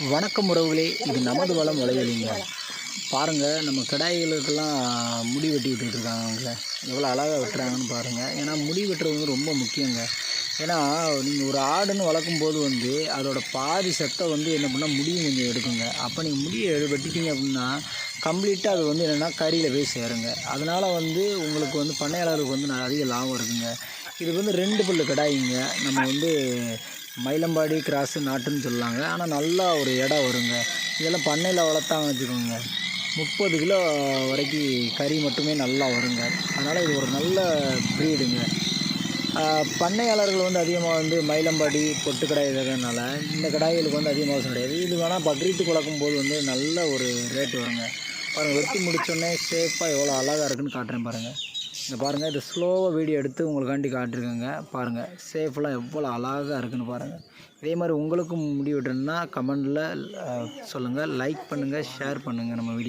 வணக்கம் உறவுகளே, இது நமது வளம் வலையொலிங்க. பாருங்கள், நம்ம கிடாய்களுக்கெல்லாம் முடி வெட்டி விட்டுட்டு இருக்காங்க. எவ்வளோ அழகாக வெட்டுறாங்கன்னு பாருங்கள். ஏன்னா முடி வெட்டுறது வந்து ரொம்ப முக்கியங்க. ஏன்னா நீங்கள் ஒரு ஆடுன்னு வளர்க்கும்போது வந்து அதோட பாதி சத்தை வந்து என்ன பண்ணால் முடியும் கொஞ்சம் எடுக்குங்க. அப்போ நீங்கள் முடியை வெட்டிட்டீங்க அப்படின்னா கம்ப்ளீட்டாக அது வந்து என்னென்னா கறியில் போய் சேருங்க. அதனால் வந்து உங்களுக்கு வந்து பண்ணையாளருக்கு வந்து அதிக லாபம் இருக்குங்க. இது வந்து 2 பல்லு கிடாய்ங்க. நம்ம வந்து மயிலம்பாடி கிராஸு நாட்டுன்னு சொல்லாங்க. ஆனால் நல்லா ஒரு எடை வருங்க. இதெல்லாம் பண்ணையில் வளர்த்தாங்கன்னு வச்சுக்கோங்க, 30 கிலோ வரைக்கும் கறி மட்டுமே நல்லா வருங்க. அதனால் இது ஒரு நல்ல ப்ரீடுங்க. பண்ணையாளர்கள் வந்து அதிகமாக வந்து மயிலம்பாடி பொட்டு கடாய் இருக்கிறதுனால இந்த கடாய்களுக்கு வந்து அதிக மோசம் கிடையாது. இது வேணால் பக்ரீத்துக்கு வளர்க்கும்போது வந்து நல்ல ஒரு ரேட்டு வருங்க. பாருங்கள், வெட்டி முடித்தோடனே சேஃபாக எவ்வளோ அழகாக இருக்குதுன்னு காட்டுறேன் பாருங்கள். இங்கே பாருங்கள், இது ஸ்லோவாக வீடியோ எடுத்து உங்களுக்காண்டி காட்டிருக்கேங்க. பாருங்கள், சேஃபெலாம் எவ்வளோ அழகாக இருக்குதுன்னு பாருங்கள். இதே மாதிரி உங்களுக்கும் முடி வெட்டணும்னா கமெண்டில் சொல்லுங்கள், லைக் பண்ணுங்கள், ஷேர் பண்ணுங்கள் நம்ம வீடியோ.